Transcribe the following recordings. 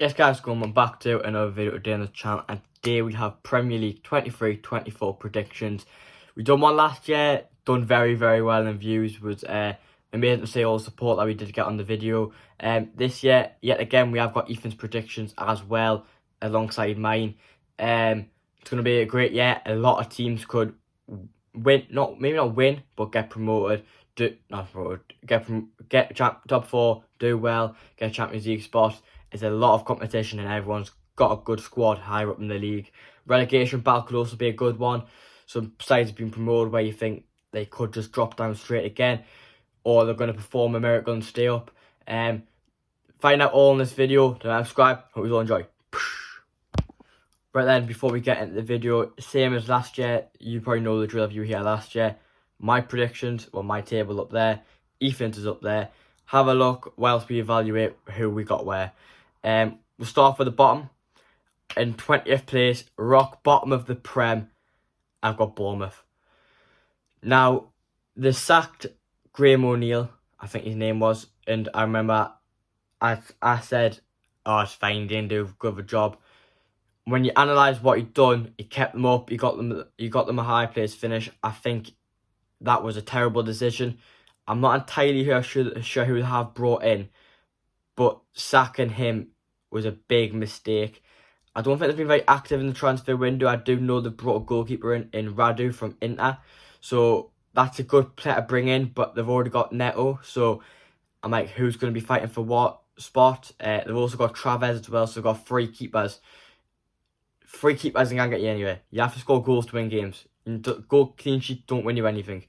Yes guys, going back to another video today on the channel, and today we have Premier League 23-24 predictions. We done one last year, done very well in views, was amazing to see all the support that we did get on the video. This year, yet again, we have got Ethan's predictions as well, alongside mine. It's going to be a great year. A lot of teams could win, maybe not win, but get promoted. Get top 4, do well, get a Champions League spot. It's a lot of competition and everyone's got a good squad higher up in the league. Relegation battle could also be a good one. Some sides have been promoted where you think they could just drop down straight again, or they're going to perform a miracle and stay up. Find out all in this video. Don't subscribe. Hope you all enjoy. Right then, before we get into the video, same as last year, you probably know the drill if you were here last year. My predictions, well, my table up there, Ethan's is up there. Have a look whilst we evaluate who we got where. We'll start for the bottom. In 20th place, rock bottom of the Prem, I've got Bournemouth. Now, they sacked Graham O'Neill, I think his name was, and I remember I said, oh, it's fine, he didn't do a good of a job. When you analyse what he'd done, he kept them up, he got them a high place finish. I think that was a terrible decision. I'm not entirely sure who they have brought in, but sacking him was a big mistake. I don't think they've been very active in the transfer window. I do know they've brought a goalkeeper in Radu from Inter, so that's a good player to bring in, but they've already got Neto, so I'm like, who's going to be fighting for what spot? They've also got Travers as well, so they've got three keepers. Three keepers ain't gonna get you anywhere. You have to score goals to win games. Goal clean sheets don't win you anything.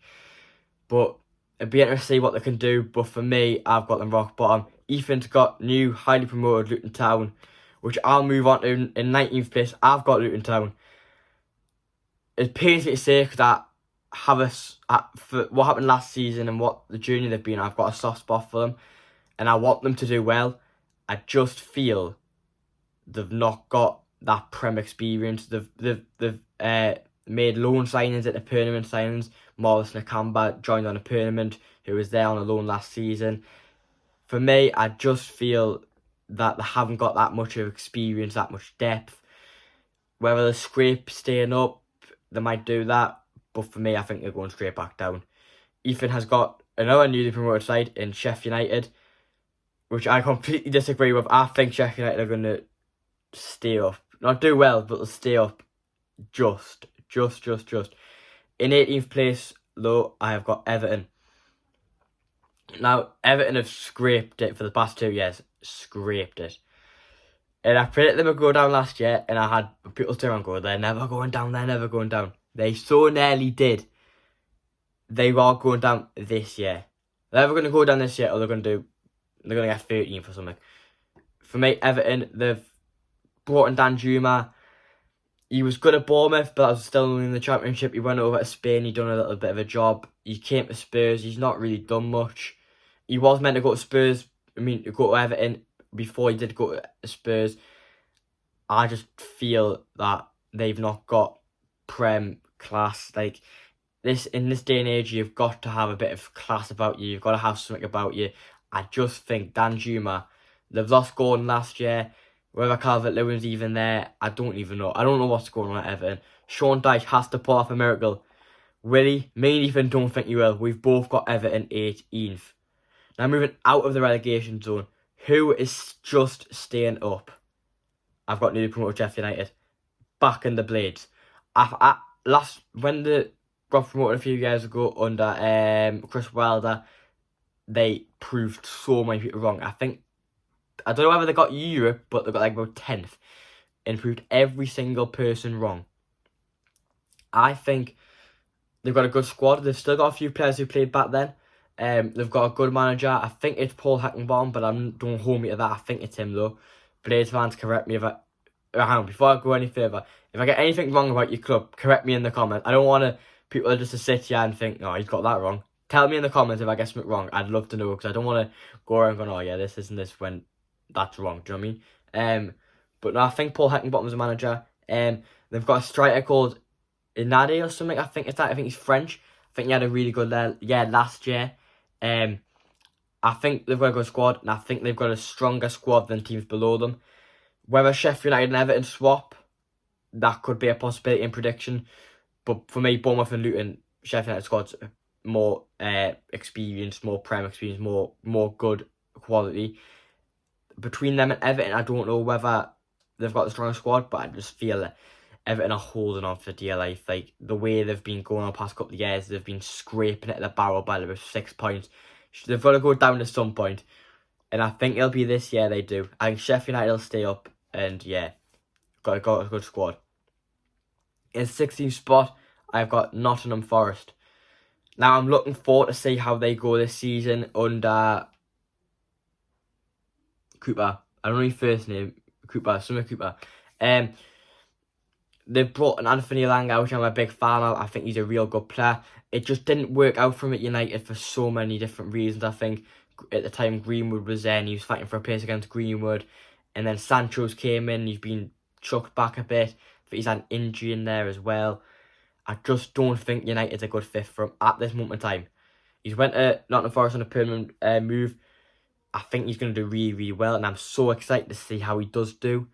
But it'd be interesting to see what they can do. But for me, I've got them rock bottom. Ethan's got new, highly promoted Luton Town, which I'll move on to in 19th place. I've got Luton Town. It pains me to say because for what happened last season and what the journey they've been, I've got a soft spot for them, and I want them to do well. I just feel they've not got that Prem experience. They've made loan signings at the permanent signings. Morris Nakamba joined on a permanent, who was there on a loan last season. For me, I just feel that they haven't got that much of experience, that much depth. Whether they scrape staying up, they might do that. But for me, I think they're going straight back down. Ethan has got another newly promoted side in Sheffield United, which I completely disagree with. I think Sheffield United are going to stay up. Not do well, but they'll stay up just. In 18th place, though, I have got Everton. Now, Everton have scraped it for the past 2 years. Scraped it. And I predicted them would go down last year, and I had people turn around and go, they're never going down, they're never going down. They so nearly did. They are going down this year. They're either going to go down this year, or they're going to get 13th or something. For me, Everton, they've brought in Danjuma. He was good at Bournemouth, but I was still in the Championship. He went over to Spain. He done a little bit of a job. He came to Spurs. He's not really done much. He was meant to go to Spurs. To go to Everton before he did go to Spurs. I just feel that they've not got Prem class. Like in this day and age, you've got to have a bit of class about you. You've got to have something about you. I just think Danjuma. They've lost Gordon last year. Whether Calvert-Lewin's even there, I don't even know. I don't know what's going on at Everton. Sean Dyche has to pull off a miracle. Will he? Me and Ethan don't think he will. We've both got Everton 18th. Now moving out of the relegation zone. Who is just staying up? I've got newly promoted Sheffield United. Back in the Blades. When they got promoted a few years ago under Chris Wilder, they proved so many people wrong. I don't know whether they got Europe, but they got like about 10th. And proved every single person wrong. I think they've got a good squad. They've still got a few players who played back then. They've got a good manager. I think it's Paul Heckenbaum, but don't hold me to that. I think it's him though. Blades fans, correct me before I go any further. If I get anything wrong about your club, correct me in the comments. I don't want people just to sit here and think, oh, he's got that wrong. Tell me in the comments if I get something wrong. I'd love to know, because I don't want to go around going, oh yeah, this isn't this when that's wrong. Do you know what I mean? But no, I think Paul Heckenbaum's a manager. They've got a striker called Inadi or something. I think he's French. I think he had a really good year last year. I think they've got a good squad, and I think they've got a stronger squad than teams below them. Whether Sheffield United and Everton swap, that could be a possibility in prediction. But for me, Bournemouth and Luton, Sheffield United squad's more experience, more Prem experience, more good quality. Between them and Everton, I don't know whether they've got the strongest squad, but I just feel that Everton are holding on for dear life. Like, the way they've been going on the past couple of years, they've been scraping at the barrel by about 6 points. They've got to go down at some point, and I think it'll be this year they do. I think Sheffield United will stay up, and yeah, got a good squad. In 16th spot, I've got Nottingham Forest. Now, I'm looking forward to see how they go this season under Cooper. I don't know his first name. Summer Cooper. They brought an Anthony Elanga, which I'm a big fan of. I think he's a real good player. It just didn't work out for him at United for so many different reasons. I think at the time Greenwood was there and he was fighting for a place against Greenwood. And then Sancho's came in. He's been chucked back a bit. But he's had an injury in there as well. I just don't think United's a good fit for him at this moment in time. He's went to Nottingham Forest on a permanent move. I think he's going to do really, really well. And I'm so excited to see how he does do.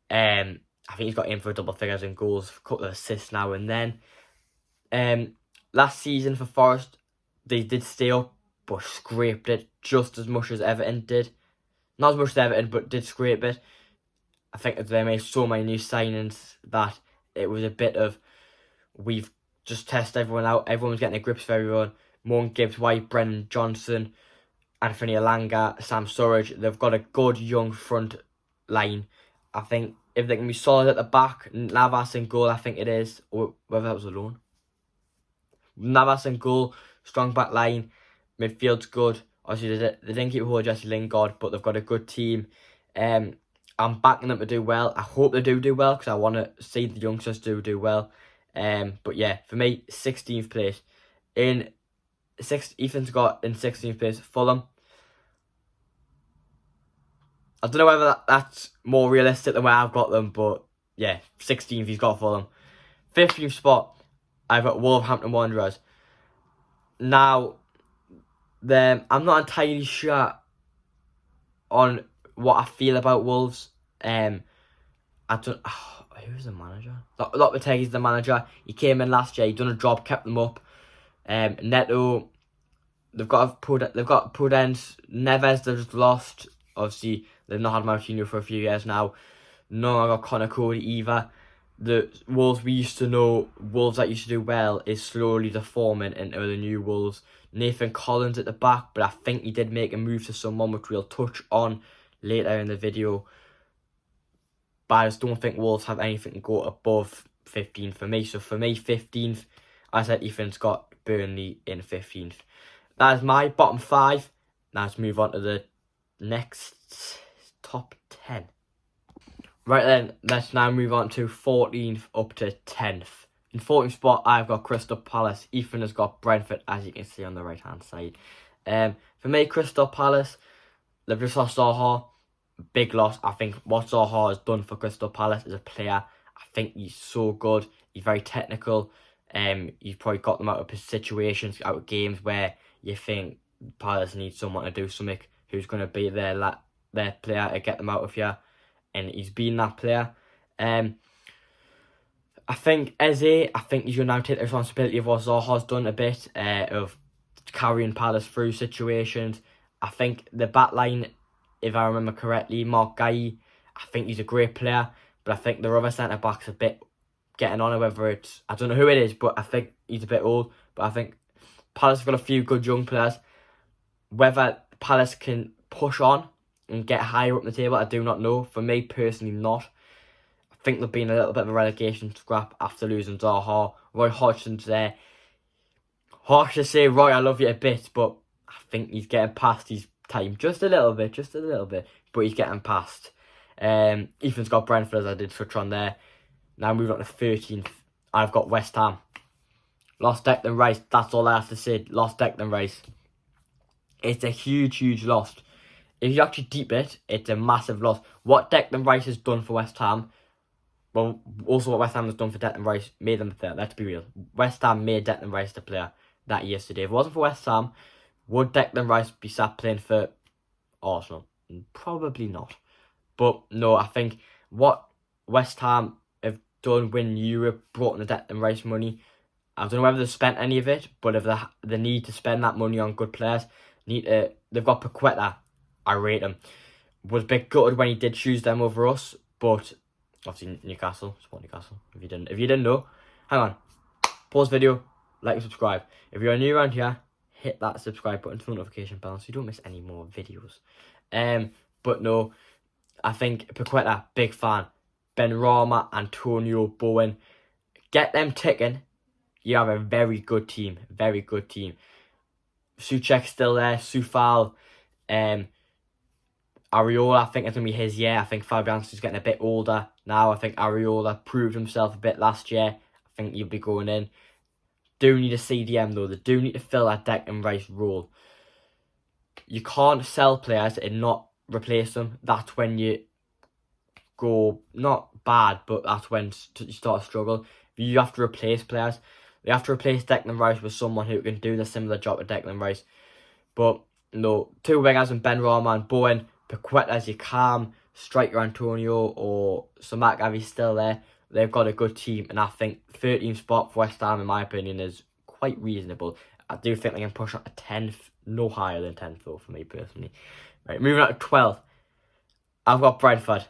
I think he's got in for double figures in goals, a couple of assists now and then. Last season for Forest, they did stay up, but scraped it just as much as Everton did. Not as much as Everton, but did scrape it. I think they made so many new signings that it was a bit of, we've just tested everyone out. Everyone's getting their grips for everyone. Morgan Gibbs White, Brennan Johnson, Anthony Elanga, Sam Surridge. They've got a good young front line. I think if they can be solid at the back, Navas in goal, I think it is, or whether that was alone. Navas in goal, strong back line, midfield's good. Obviously, they didn't keep hold of Jesse Lingard, but they've got a good team. I'm backing them to do well. I hope they do well because I want to see the youngsters do well. But yeah, for me, 16th place. Ethan's got in 16th place Fulham. I don't know whether that's more realistic than where I've got them, but yeah, 16th he's got Fulham. 15th spot, I've got Wolverhampton Wanderers. Now, I'm not entirely sure on what I feel about Wolves. I don't. Who's the manager? Lopetegui's the manager. He came in last year. He done a job, kept them up. Neto, they've got Prudence, Neves. They've just lost. Obviously, they've not had Martinho for a few years now. No, I got Connor Cody either. The Wolves we used to know, Wolves that used to do well, is slowly deforming into the new Wolves. Nathan Collins at the back, but I think he did make a move to someone which we'll touch on later in the video. But I just don't think Wolves have anything to go above 15 for me. So for me, 15th, I said Ethan's got Burnley in 15th. That is my bottom 5. Now let's move on to the next top 10. Right then, let's now move on to 14th up to 10th. In 14th spot, I've got Crystal Palace. Ethan has got Brentford, as you can see on the right-hand side. For me, Crystal Palace, they've just lost Zaha. Big loss. I think what Zaha has done for Crystal Palace as a player, I think he's so good. He's very technical. He's probably got them out of situations, out of games where you think Palace needs someone to do something who's going to be their player to get them out of here. And he's been that player. I think Eze, he's going to now take the responsibility of what Zaha's done a bit, of carrying Palace through situations. I think the back line, if I remember correctly, Mark Guy, I think he's a great player, but I think the other centre-back's a bit getting on, whether it's, I don't know who it is, but I think he's a bit old. But I think Palace have got a few good young players. Whether Palace can push on and get higher up the table, I do not know. For me personally, not. I think they've been a little bit of a relegation scrap after losing Zaha. Roy Hodgson's there. Harsh to say, Roy, I love you a bit, but I think he's getting past his time just a little bit, but he's getting past. Ethan's got Brentford, as I did touch on there. Now moving on to 13th, I've got West Ham. Lost Declan Rice, that's all I have to say. Lost Declan Rice. It's a huge, huge loss. If you actually deep it, it's a massive loss. What Declan Rice has done for West Ham, well, also what West Ham has done for Declan Rice, made them the player. Let's be real. West Ham made Declan Rice the player that yesterday. If it wasn't for West Ham, would Declan Rice be sat playing for Arsenal? Probably not. But no, I think what West Ham have done winning Europe, brought in the Declan Rice money. I don't know whether they've spent any of it, but if they need to spend that money on good players, they've got Paqueta. I rate him. Was a bit gutted when he did choose them over us, but obviously Newcastle, support Newcastle. If you didn't know, hang on, pause video, like and subscribe. If you're new around here, hit that subscribe button to the notification bell so you don't miss any more videos. But no, I think Paqueta, big fan. Benrahma, Antonio, Bowen, get them ticking. You have a very good team. Very good team. Souček's still there. Soufal. Areola, I think it's going to be his year. I think Fabianski's getting a bit older now. I think Areola proved himself a bit last year. I think he'll be going in. Do need a CDM though. They do need to fill that Declan Rice role. You can't sell players and not replace them. That's when you go, not bad, but that's when you start to struggle. You have to replace players. You have to replace Declan Rice with someone who can do the similar job to Declan Rice. But no, two wingers and Benrahma and Bowen. Paqueta as your calm striker Antonio or Samak if he's still there. They've got a good team, and I think 13th spot for West Ham, in my opinion, is quite reasonable. I do think they can push up to 10th, no higher than 10th though, for me personally. Right, moving on to 12th. I've got Brentford.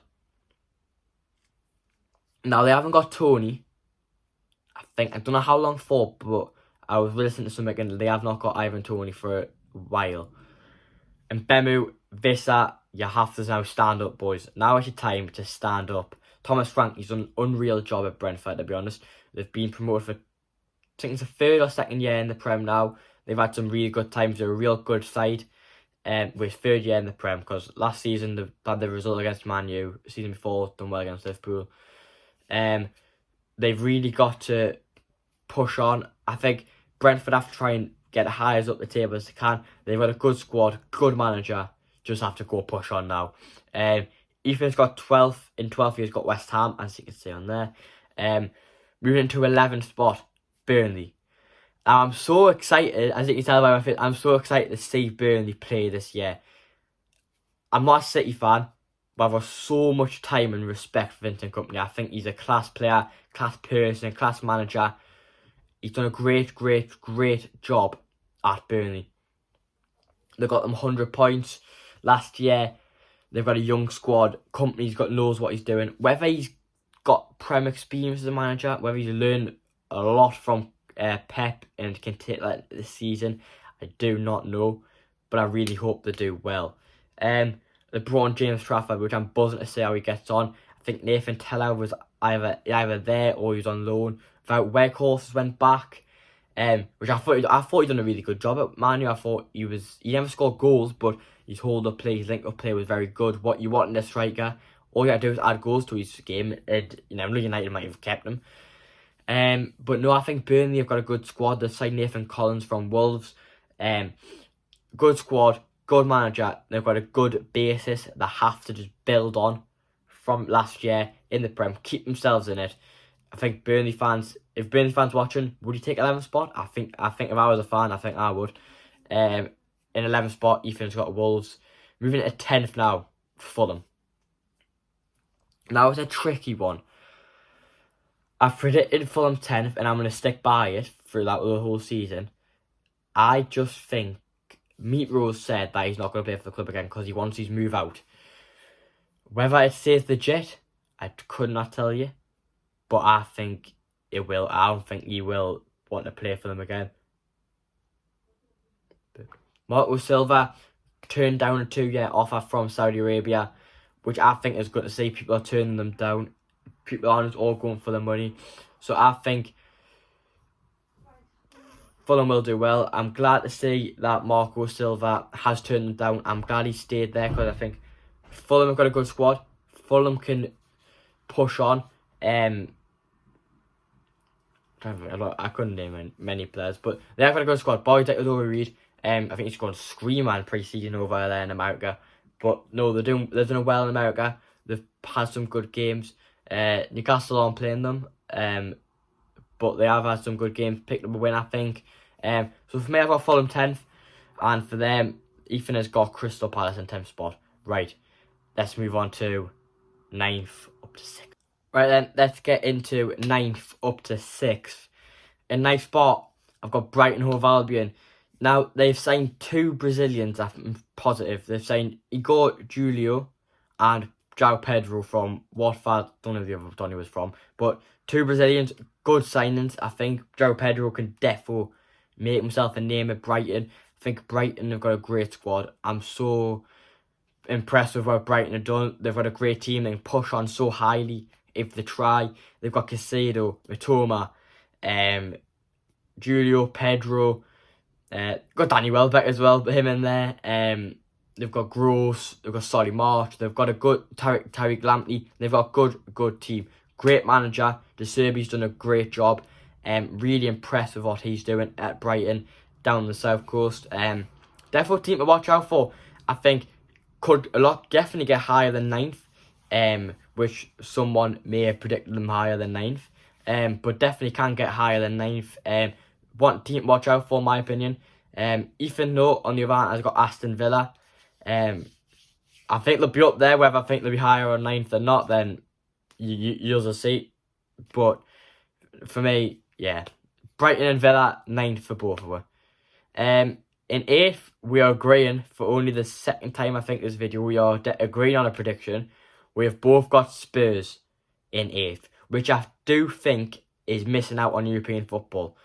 Now, they haven't got Tony. I don't know how long for, but I was listening to something and they have not got Ivan Tony for a while. And Bemu, Vissa, you have to now stand up, boys. Now is your time to stand up. Thomas Frank, he's done an unreal job at Brentford, to be honest. They've been promoted for, I think it's the third or second year in the Prem now. They've had some really good times. They're a real good side with third year in the Prem, because last season they had the result against Man U. The season before, done well against Liverpool. They've really got to push on. I think Brentford have to try and get as high up the table as they can. They've got a good squad, good manager. Just have to go push on now. Ethan's got 12th. In 12th, he's got West Ham, as you can see on there. Moving into 11th spot, Burnley. Now, I'm so excited, as you can tell by my face, I'm so excited to see Burnley play this year. I'm not a City fan, but I've got so much time and respect for Vincent Kompany. I think he's a class player, class person, class manager. He's done a great job at Burnley. They got them 100 points last year. They've got a young squad. Kompany's knows what he's doing. Whether he's got Prem experience as a manager, whether he's learned a lot from Pep and can take that this season, I do not know. But I really hope they do well. They brought on James Trafford, which I'm buzzing to see how he gets on. I think Nathan Tella was either there or he was on loan. Weghorst went back, which I thought he'd done a really good job at Man U. I thought he never scored goals, but his hold-up play, his link-up play was very good. What you want in a striker, all you got to do is add goals to his game. And, United might have kept him. But no, I think Burnley have got a good squad. They've signed Nathan Collins from Wolves. Good squad, good manager. They've got a good basis they have to just build on from last year in the Prem. Keep themselves in it. I think if Burnley fans watching, would you take 11th spot? I think if I was a fan, I think I would. In 11th spot, Ethan's got Wolves. Moving to 10th now, Fulham. Now it's a tricky one. I've predicted Fulham 10th, and I'm going to stick by it throughout the whole season. I just think Meat Rose said that he's not going to play for the club again because he wants his move out. Whether it stays legit, I could not tell you. But I think it will. I don't think he will want to play for them again. Marco Silva turned down a 2-year offer from Saudi Arabia, which I think is good to see. People are turning them down. People aren't all going for the money. So I think Fulham will do well. I'm glad to see that Marco Silva has turned them down. I'm glad he stayed there because I think Fulham have got a good squad. Fulham can push on. I couldn't name many players, but they have got a good squad. Boyd Reed, I think he's going screamer in pre-season over there in America. But no, they're doing well in America. They've had some good games. Newcastle aren't playing them, but they have had some good games. Picked up a win, I think. So for me, I've got Fulham 10th, and for them, Ethan has got Crystal Palace in 10th spot. Right, let's move on to 9th up up to 6th. Right then, let's get into 9th up to 6th. In 9th spot, I've got Brighton Hove Albion. Now, they've signed 2 Brazilians, I'm positive. They've signed Igor Julio and João Pedro from Watford. Don't know who the other one he was from. But 2 Brazilians, good signings. I think João Pedro can definitely make himself a name at Brighton. I think Brighton have got a great squad. I'm so impressed with what Brighton have done. They've got a great team. They can push on so highly if they try. They've got Caicedo, Mitoma, Julio, Pedro. Got Danny Welbeck as well, but him in there. They've got Gross, they've got Solly March, they've got a good Tariq Lamptey. They've got a good team. Great manager. De Serbi's done a great job. Really impressed with what he's doing at Brighton down the south coast. Definitely a team to watch out for. I think could definitely get higher than 9th, which someone may have predicted them higher than 9th. But definitely can get higher than 9th. One team to watch out for, in my opinion. Ethan Note, on the other hand, has got Aston Villa. I think they'll be up there. Whether I think they'll be higher on 9th or not, then you'll see. But for me, yeah, Brighton and Villa, 9th for both of them. In 8th, we are agreeing for only the second time I think this video. We are agreeing on a prediction. We have both got Spurs in 8th, which I do think is missing out on European football.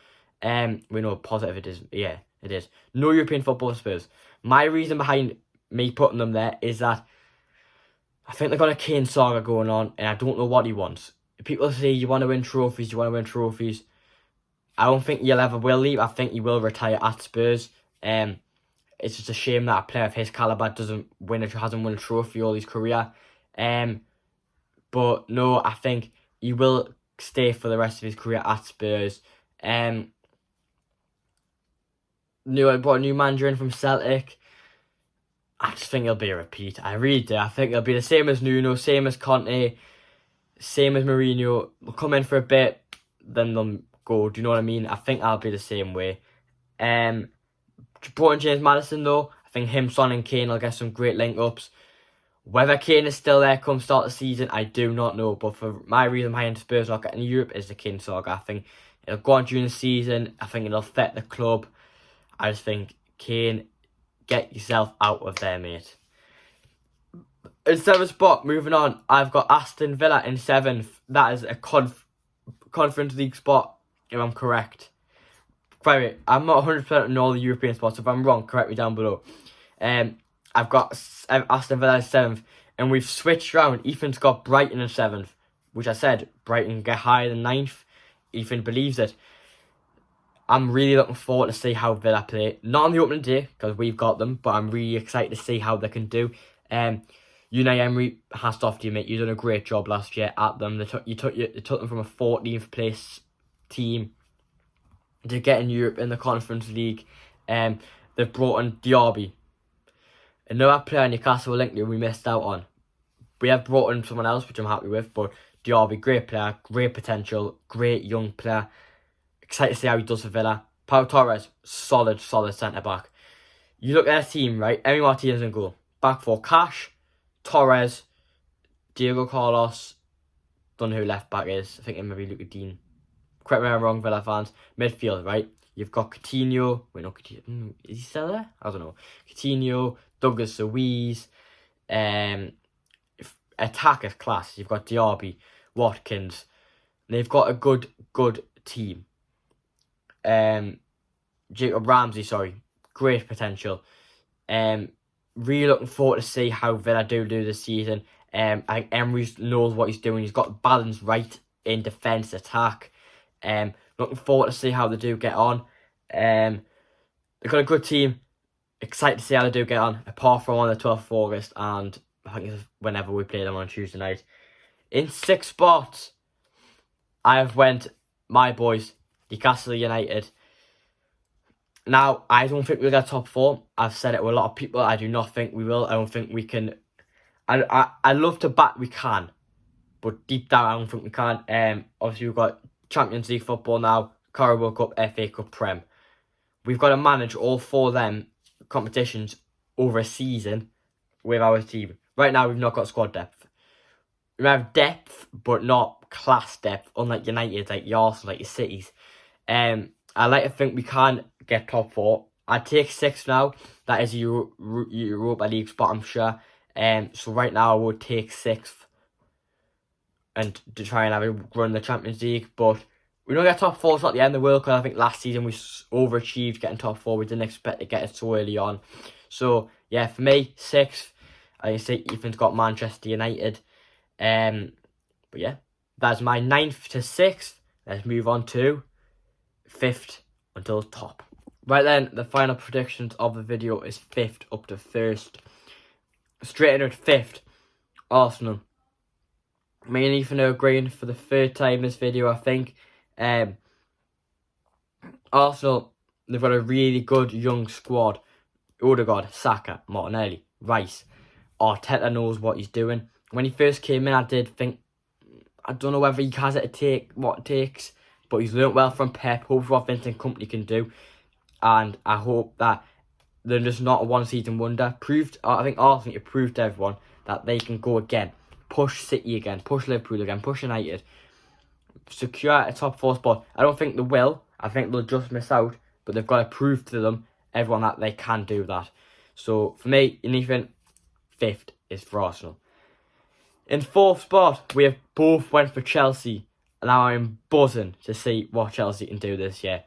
We know positive it is. Yeah, it is. No European football for Spurs. My reason behind me putting them there is that I think they've got a Kane saga going on, and I don't know what he wants. People say you want to win trophies, you want to win trophies. I don't think you'll ever will leave. I think he will retire at Spurs. It's just a shame that a player of his calibre hasn't won a trophy all his career. But no, I think he will stay for the rest of his career at Spurs. Brought a new manager in from Celtic. I just think it'll be a repeat. I really do. I think it'll be the same as Nuno, same as Conte, same as Mourinho. They'll come in for a bit, then they'll go. Do you know what I mean? I think I'll be the same way. Brought in James Maddison though. I think him, Son and Kane will get some great link-ups. Whether Kane is still there come start the season, I do not know. But for my reason behind Spurs not getting Europe is the Kane saga. I think it'll go on during the season. I think it'll affect the club. I just think Kane, get yourself out of there, mate. In 7th spot, moving on, I've got Aston Villa in 7th. That is a Conference League spot, if I'm correct. By I'm not 100% on all the European spots. If I'm wrong, correct me down below. I've got Aston Villa in 7th, and we've switched around. Ethan's got Brighton in 7th, which I said Brighton get higher than 9th. Ethan believes it. I'm really looking forward to see how Villa play. Not on the opening day, because we've got them, but I'm really excited to see how they can do. Unai Emery, hats off to you, mate. You've done a great job last year at them. They took them from a 14th place team to get in Europe in the Conference League. They've brought in Diaby, another player Newcastle linked to we missed out on. We have brought in someone else, which I'm happy with, but Diaby, great player, great potential, great young player. Excited to see how he does for Villa. Pau Torres, solid centre-back. You look at their team, right? Emi Martinez in goal. Back four, Cash, Torres, Diego Carlos. Don't know who left back is. I think it may be Luca Dean. Correct me if I'm wrong, Villa fans. Midfield, right? You've got Coutinho. Wait, no, Coutinho. Is he still there? I don't know. Coutinho, Douglas Luiz. Attackers class. You've got Diaby, Watkins. They've got a good team. Jacob Ramsey, great potential. Really looking forward to see how Villa do this season. I think Emery knows what he's doing. He's got balance right in defence, attack. Looking forward to see how they do get on. They've got a good team. Excited to see how they do get on. Apart from on the 12th of August, and I think it's whenever we play them on Tuesday night. In 6th spot, I have went my boys, Newcastle United. Now, I don't think we'll get top 4. I've said it to a lot of people. I do not think we will. I don't think we can. I love to bet we can, but deep down, I don't think we can. Obviously, we've got Champions League football now, Carabao Cup, FA Cup, Prem. We've got to manage all 4 of them competitions over a season with our team. Right now, we've not got squad depth. we have depth, but not class depth, unlike United, like your Arsenal, like your Cities. I like to think we can get top 4. I'd take 6 now. That is a Europa League spot, I'm sure. So right now I would take 6th and to try and have a run the Champions League. But we don't get top 4, it's not the end of the world, because I think last season we overachieved getting top 4. We didn't expect to get it so early on. So yeah, for me, 6th. I say Ethan's got Manchester United. But yeah, that's my 9th to 6th. Let's move on to 5th until top. Right then, the final predictions of the video is 5th up to 1st. Straight in at 5th, Arsenal. Me and Ethan are agreeing for the 3rd time this video, I think. Arsenal, they've got a really good young squad. Odegaard, Saka, Martinelli, Rice. Arteta knows what he's doing. When he first came in, I did think, I don't know whether he has it to take what it takes, but he's learnt well from Pep. Hopefully what Vincent Kompany can do. And I hope that they're just not a one-season wonder. I think Arsenal have proved to everyone that they can go again. Push City again, push Liverpool again, push United. Secure a top 4 spot. I don't think they will. I think they'll just miss out. But they've got to prove to everyone that they can do that. So for me, and Ethan, 5th is for Arsenal. In 4th spot, we have both went for Chelsea. And now I'm buzzing to see what Chelsea can do this year.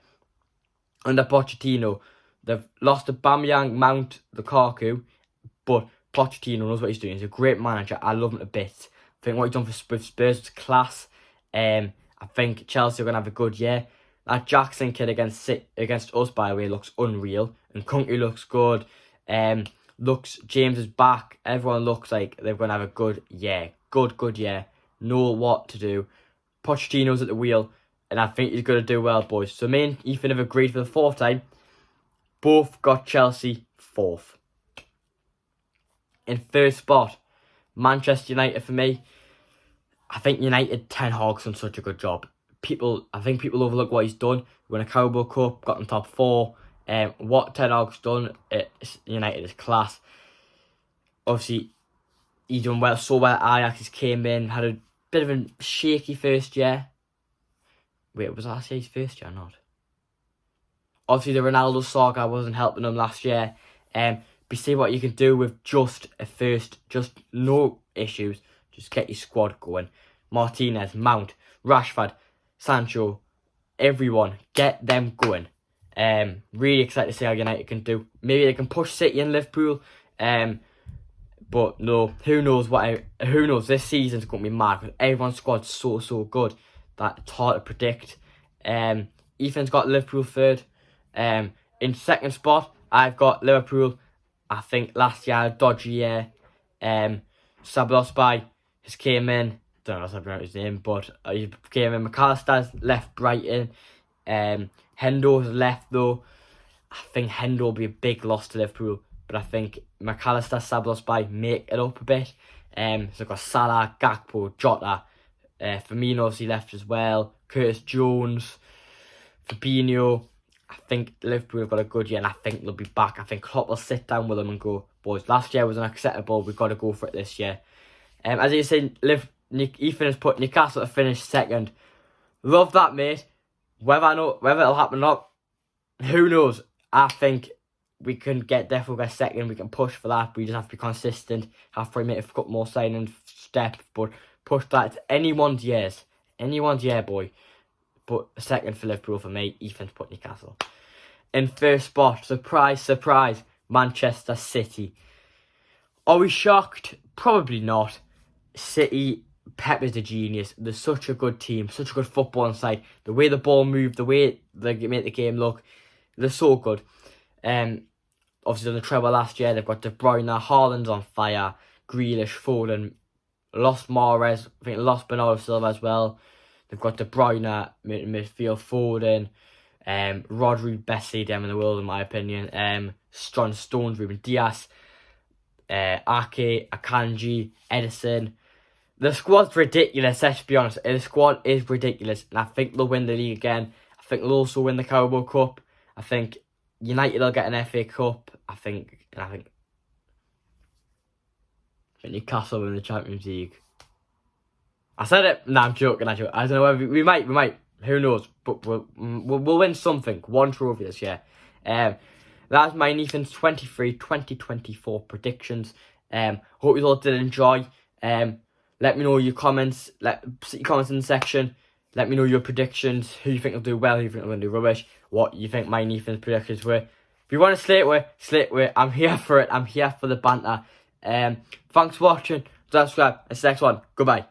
Under Pochettino, they've lost to Aubameyang, Mount, Lukaku, but Pochettino knows what he's doing. He's a great manager. I love him to bits. I think what he's done with Spurs is class. I think Chelsea are going to have a good year. That Jackson kid against us, by the way, looks unreal. And Kunku looks good. James is back. Everyone looks like they're going to have a good year. Good year. Know what to do. Pochettino's at the wheel. And I think he's going to do well, boys. So me and Ethan have agreed for the 4th time. Both got Chelsea 4th. In 3rd spot, Manchester United for me. I think United, Ten Hag's done such a good job. I think people overlook what he's done. Won a Carabao Cup, got in top 4. What Ten Hag's done at United is class. Obviously, he's done well. So well, Ajax came in, had a bit of a shaky first year. Wait, was last year his first year or not? Obviously, the Ronaldo saga wasn't helping them last year. But see what you can do with just no issues. Just get your squad going. Martinez, Mount, Rashford, Sancho, everyone, get them going. Really excited to see how United can do. Maybe they can push City and Liverpool. But no, who knows? Who knows? This season's going to be mad because everyone's squad's so good that it's hard to predict. Ethan's got Liverpool 3rd. In 2nd spot, I've got Liverpool. I think last year, dodgy year. Sabalospy has came in. Don't know if I pronounce his name, but he came in. McAllister's left Brighton. Hendo's left though. I think Hendo will be a big loss to Liverpool, but I think McAllister, Sabalospy make it up a bit. So I've got Salah, Gakpo, Jota. Firmino obviously left as well. Curtis Jones, Fabinho. I think Liverpool have got a good year and I think they'll be back. I think Klopp will sit down with them and go, boys, last year was unacceptable. We've got to go for it this year. As you said, Ethan has put Newcastle to finish 2nd. Love that, mate. Whether it'll happen or not, who knows? I think we can definitely get 2nd. We can push for that. We just have to be consistent. Have to make a couple more signing steps, but push that. It's anyone's years. Anyone's year, boy. But 2nd for Liverpool for me. Ethan's put Newcastle. In 1st spot, surprise, Manchester City. Are we shocked? Probably not. City, Pep is a genius. They're such a good team, such a good football inside. The way the ball moved, the way they make the game look, they're so good. Obviously done the treble last year. They've got De Bruyne, Haaland's on fire, Grealish, Foden, lost Mahrez, I think lost Bernardo Silva as well. They've got De Bruyne, midfield, Foden, Rodri, best CDM in the world in my opinion. John Stones, Ruben Dias, Ake, Akanji, Edison. The squad's ridiculous, let's be honest. The squad is ridiculous, and I think they'll win the league again. I think they'll also win the Carabao Cup. I think United will get an FA Cup. I think Newcastle win the Champions League. I said it. Nah, I'm joking. I don't know whether we might. Who knows? But we'll win something. One trophy this year. That's my Ethan's 2024 predictions. Hope you all did enjoy. Let me know your comments. Put your comments in the section. Let me know your predictions. Who you think will do well, who you think will do rubbish. What you think my Ethan's predictions were. If you want to slate with, I'm here for it. I'm here for the banter. Thanks for watching. Subscribe. It's the next one. Goodbye.